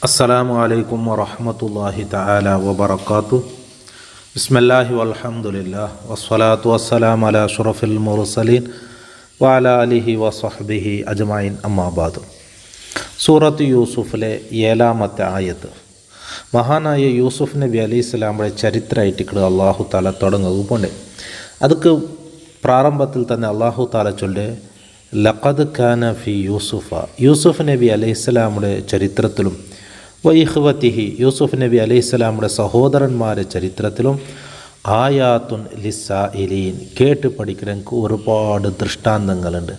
അസ്സലാമു അലൈക്കും വറഹ്മത്തുള്ളാഹി തആല വബറകാതുഹു. ബിസ്മില്ലാഹി വൽഹംദുലില്ലാഹ് വസ്സലാത്തു വസ്സലാമു അലാ അഷ്റഫിൽ മുർസലീൻ വഅലാ ആലിഹി വസഹ്ബിഹി അജ്മഈൻ. അമ്മാ ബഅദ്. സൂറത്ത് യൂസുഫിലെ 7-ാമത്തെ ആയത്ത് മഹാനായ യൂസുഫ് നബി അലൈഹിസ്സലാമുടെ ചരിത്രമായിട്ട് അള്ളാഹു താല തുടങ്ങുമ്പോൾ അതുക്ക് പ്രാരംഭത്തിൽ തന്നെ അള്ളാഹു താല ചൊല്ല് ലഖദ് കാന ഫി യൂസുഫ് നബി അലൈഹിസ്സലാമുടെ ചരിത്രത്തിലും വൈഹ്വത്തിഹി യൂസുഫ് നബി അലൈഹിസ്സലാമുടെ സഹോദരന്മാരുടെ ചരിത്രത്തിലും ആയാത്തുൻ ലിസ്സായിലീൻ കേട്ട് പഠിക്കണമെങ്കിൽ ഒരുപാട് ദൃഷ്ടാന്തങ്ങളുണ്ട്,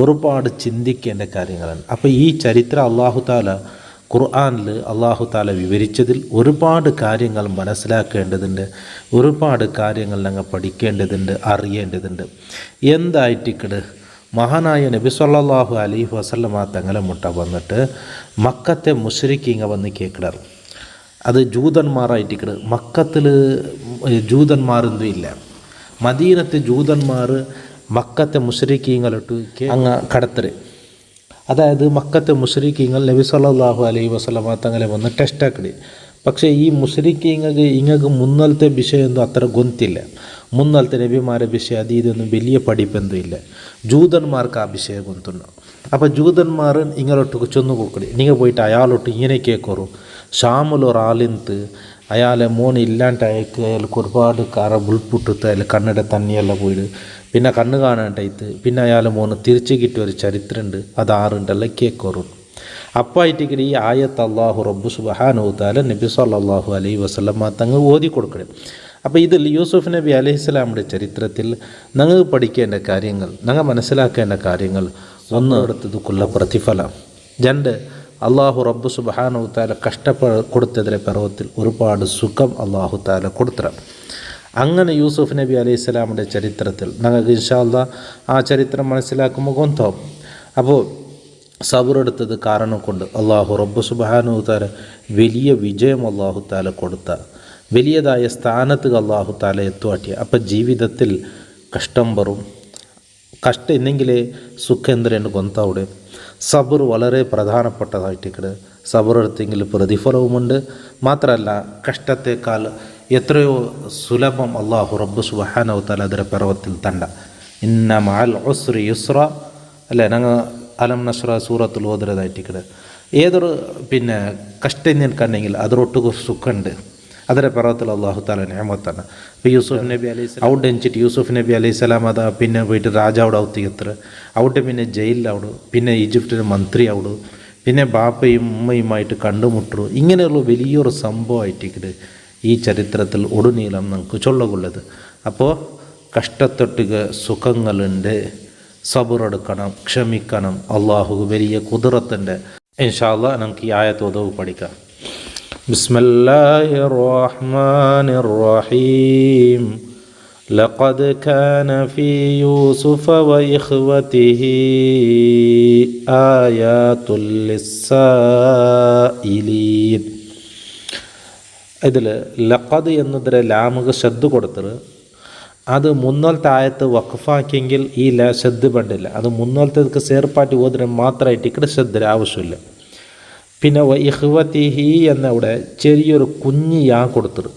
ഒരുപാട് ചിന്തിക്കേണ്ട കാര്യങ്ങളുണ്ട്. അപ്പോൾ ഈ ചരിത്രം അള്ളാഹു താല ഖുർആനിൽ അള്ളാഹു താല വിവരിച്ചതിൽ ഒരുപാട് കാര്യങ്ങൾ മനസ്സിലാക്കേണ്ടതുണ്ട്, ഒരുപാട് കാര്യങ്ങൾ ഞങ്ങൾ പഠിക്കേണ്ടതുണ്ട്, അറിയേണ്ടതുണ്ട്. എന്തായിട്ടിക്കട് മഹാനായ നബി സല്ലല്ലാഹു അലൈഹി വസല്ലമ തങ്ങളെ മുട്ട വന്നിട്ട് മക്കത്തെ മുശ്രിക്കീങ്ങ വന്ന് കേൾക്കിടാറ്. അത് ജൂതന്മാരായിട്ടിക്കട്. മക്കത്തിൽ ജൂതന്മാരൊന്നും ഇല്ല. മദീനത്തെ ജൂതന്മാർ മക്കത്തെ മുശ്രിക്കീങ്ങളിട്ട് അങ്ങ് കടത്തര്. അതായത് മക്കത്തെ മുശ്രിക്കീങ്ങൾ നബി സല്ലല്ലാഹു അലൈഹി വസല്ലമ തങ്ങളെ വന്ന് ടെസ്റ്റാക്കടി. പക്ഷേ ഈ മുശ്രിക്കീങ്ങൾക്ക് മുന്നലത്തെ വിഷയമൊന്നും അത്ര ഗൊന്തില്ല. മുന്നലത്തെ നബിമാരുടെ വിഷയം ഇതൊന്നും വലിയ പഠിപ്പൊന്നും ഇല്ല. ജൂതന്മാർക്ക് ആ വിഷയം ഗൊന്തുണ്ട്. അപ്പോൾ ജൂതന്മാർ ഇങ്ങോട്ടൊക്കെ ചെന്ന് കൊടുക്കടി. നിങ്ങൾ പോയിട്ട് അയാളോട്ട് ഇങ്ങനെ കേൾക്കറു. ഷാമിലൊരാളിന്ത് അയാളെ മോൻ ഇല്ലാണ്ടായിക്ക് അയാൾക്ക് ഒരുപാട് കറ ഉൾപ്പിട്ടിട്ട് അയാൾ കണ്ണിടെ തണ്ണിയെല്ലാം പോയിട്ട് പിന്നെ കണ്ണ് കാണാണ്ടായിട്ട് പിന്നെ അയാളെ മോന് തിരിച്ചു കിട്ടിയ ഒരു ചരിത്രമുണ്ട്. അത് ആറുണ്ടല്ല കേൾക്കറു. അപ്പായിട്ടിക്കടി ഈ ആയത്ത് അള്ളാഹു റബ്ബു സുബ്ഹാനഹു തആല നബി സല്ലല്ലാഹു അലൈഹി വസല്ലമ തങ്ങൾ ഓതി കൊടുക്കണം. അപ്പോൾ ഇതിൽ യൂസുഫ് നബി അലൈഹിസ്സലാമുടെ ചരിത്രത്തിൽ ഞങ്ങൾ പഠിക്കേണ്ട കാര്യങ്ങൾ, ഞങ്ങൾ മനസ്സിലാക്കേണ്ട കാര്യങ്ങൾ, ഒന്ന് എടുത്തതുക്കുള്ള പ്രതിഫലം, രണ്ട് അള്ളാഹു റബ്ബു സുബ്ഹാനഹു തആല കൊടുത്തതിലെ പർവ്വത്തിൽ ഒരുപാട് സുഖം അള്ളാഹു തആല കൊടുത്തറ. അങ്ങനെ യൂസുഫ് നബി അലൈഹിസ്സലാമുടെ ചരിത്രത്തിൽ ഞങ്ങൾക്ക് ഇൻഷാ അല്ലാഹ് ആ ചരിത്രം മനസ്സിലാക്കുമ്പോൾ ഗൊന്താവും. അപ്പോൾ സബറെടുത്തത് കാരണം കൊണ്ട് അള്ളാഹു റബ്ബു സുബ്ഹാനഹു തആല വലിയ വിജയം അള്ളാഹു തആല കൊടുത്ത വലിയതായ സ്ഥാനത്ത് അള്ളാഹു തആല എത്തുവാട്ടിയ. അപ്പം ജീവിതത്തിൽ കഷ്ടം വരും. കഷ്ടം ഇന്നെങ്കിലേ സുഖേന്ദ്രന് ഗൊന്തവിടെ. സബർ വളരെ പ്രധാനപ്പെട്ടതായിട്ടിക്കട്. സബറെടുത്തെങ്കിൽ പ്രതിഫലവുമുണ്ട്. മാത്രമല്ല കഷ്ടത്തേക്കാൾ എത്രയോ സുലഭം അള്ളാഹു റബ്ബു സുബ്ഹാനഹു തആല അതിൻ്റെ പർവ്വത്തിൽ തണ്ട. ഇന്ന മഅൽ ഉസ്രി യുസ്ര അല്ലേ, ഞങ്ങൾ അലം നസ്ര സൂറത്തുൽ ഓതരതായിട്ടിക്കട്. ഏതൊരു കഷ്ടം നിൽക്കണമെങ്കിൽ അതിലൊട്ടുക സുഖമുണ്ട്. അതിൻ്റെ പർവ്വത്തിൽ അള്ളാഹു താല നിഅമത്താണ്. ഇപ്പോൾ യൂസുഫ് നബി അവിടെ എഞ്ചിട്ട് യൂസുഫ് നബി അലൈഹിസ്സലാം അതാ പോയിട്ട് രാജാവിടെ ഔത്തിയത്ര അവിടെ ജയിലിലാവിടും, ഈജിപ്തിന് മന്ത്രി ആവിടും, ബാപ്പയും ഉമ്മയുമായിട്ട് കണ്ടുമുട്ടു. ഇങ്ങനെയുള്ള വലിയൊരു സംഭവമായിട്ടിക്കട് ഈ ചരിത്രത്തിൽ ഒടുനീളം നമുക്ക് ചൊല്ലുകൊള്ളത്. അപ്പോൾ കഷ്ടത്തൊട്ടുക സുഖങ്ങളുണ്ട്. സബറെടുക്കണം, ക്ഷമിക്കണം. അള്ളാഹു വലിയ കുദറത്തിൻ്റെ. ഇൻഷാ അല്ലാഹ് നമുക്ക് ഈ ആയത്ത് ഉദവ് പഠിക്കാം. ബിസ്മില്ലാഹിർ റഹ്മാനിർ റഹീം. ലഖദ് കാന ഫീ യൂസുഫ വഇഖ്വതിഹി ആയാതുൽ ലിസ്സായിലീൻ. ഇതിൽ ലഖദ് എന്നതിലെ ലാമുക ശബ്ദ കൊടുത്തത്. അത് മുന്നോലത്തെ ആയത്ത് വഖഫാക്കിയെങ്കിൽ ഈ ശ്രദ്ധ പണ്ടില്ല. അത് മുന്നോലത്തേക്ക് സേർപ്പാട്ടി ഓതിന് മാത്രമായിട്ട് ഇവിടെ ശ്രദ്ധ ആവശ്യമില്ല. പിന്നെ ഇഖ്വതിഹി എന്നവിടെ ചെറിയൊരു കുഞ്ഞ് യാ കൊടുത്തത്.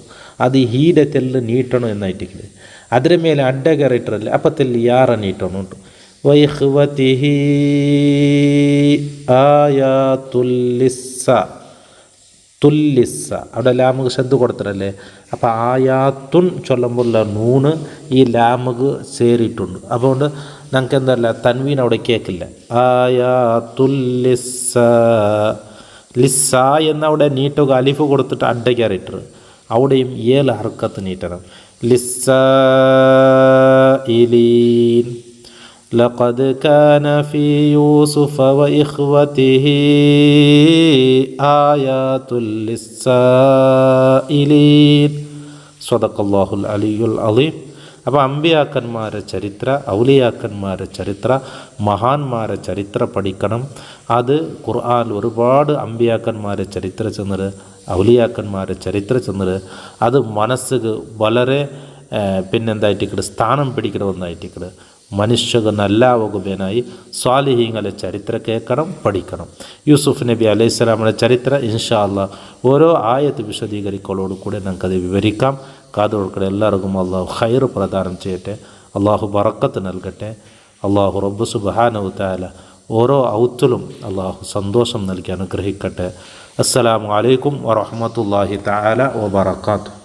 അത് ഹീടെ തെല്ല് നീട്ടണം എന്നായിട്ടില്ല. അതിന് മേലെ അഡ്ഡ കയറിയിട്ടില്ല. അപ്പം തെല്ല് യാറ നീട്ടണം ഉണ്ട്. ഇഖ്വതിഹി ആയാതുൽ ലിസ്സ തുല്ലിസ്സ അവിടെ ലാമുക്ക് ശ്രദ്ധ കൊടുത്തിട്ടല്ലേ. അപ്പോൾ ആയാത്തുൻ ചൊല്ലുമ്പോഴുള്ള നൂണ് ഈ ലാമുക്ക് ചേറിയിട്ടുണ്ട്. അതുകൊണ്ട് ഞങ്ങൾക്ക് എന്തല്ല തൻവീൻ അവിടെ കേൾക്കില്ല. ആയാത്തുല്ലിസ്സ ലിസ്സ എന്നവിടെ നീട്ടുക അലിഫ് കൊടുത്തിട്ട് അഡ്ഡ കയറിയിട്ടത്. അവിടെയും 7 ഹർക്കത്ത് നീട്ടണം. ലിസ്സായിലീൻ. ലഖദ് കാന ഫീ യൂസുഫ വഇഖ്വതിഹി ആയാതുൽ ലിസ്സായിലീൻ. സ്വദഖല്ലാഹുൽ അലിയുൽ അലീം. അപ്പോൾ അമ്പിയാക്കന്മാരെ ചരിത്ര, ഔലിയാക്കന്മാരെ ചരിത്ര, മഹാന്മാരെ ചരിത്ര പഠിക്കണം. അത് ഖുർആൻ ഒരുപാട് അമ്പിയാക്കന്മാരെ ചരിത്ര ചെന്നത്, ഔലിയാക്കന്മാരെ ചരിത്ര ചെന്നത് അത് മനസ്സുക്ക് വളരെ സ്ഥാനം പിടിക്കണമെന്നായിട്ടിക്കട്. മനുഷ്യക്ക് നല്ലാവുകനായി സ്വാലിഹീങ്ങളെ ചരിത്ര കേൾക്കണം, പഠിക്കണം. യൂസുഫ് നബി അലൈഹി സ്വലാമിൻ്റെ ചരിത്രം ഇൻഷാ അല്ലാഹ് ഓരോ ആയത്ത് വിശദീകരിക്കലോട് കൂടെ നമുക്കത് വിവരിക്കാം. കാതോടുകൂടെ എല്ലാവർക്കും അള്ളാഹു ഖൈർ പ്രദാനം ചെയ്യട്ടെ, അള്ളാഹു ബറക്കത്ത് നൽകട്ടെ. അള്ളാഹു റബ്ബ് സുബ്ഹാനഹു തആല ഓരോ ഔത്തിലും അള്ളാഹു സന്തോഷം നൽകി അനുഗ്രഹിക്കട്ടെ. അസ്സലാമു അലൈക്കും വറഹ്മത്തുള്ളാഹി തആല വബറകാതുഹു.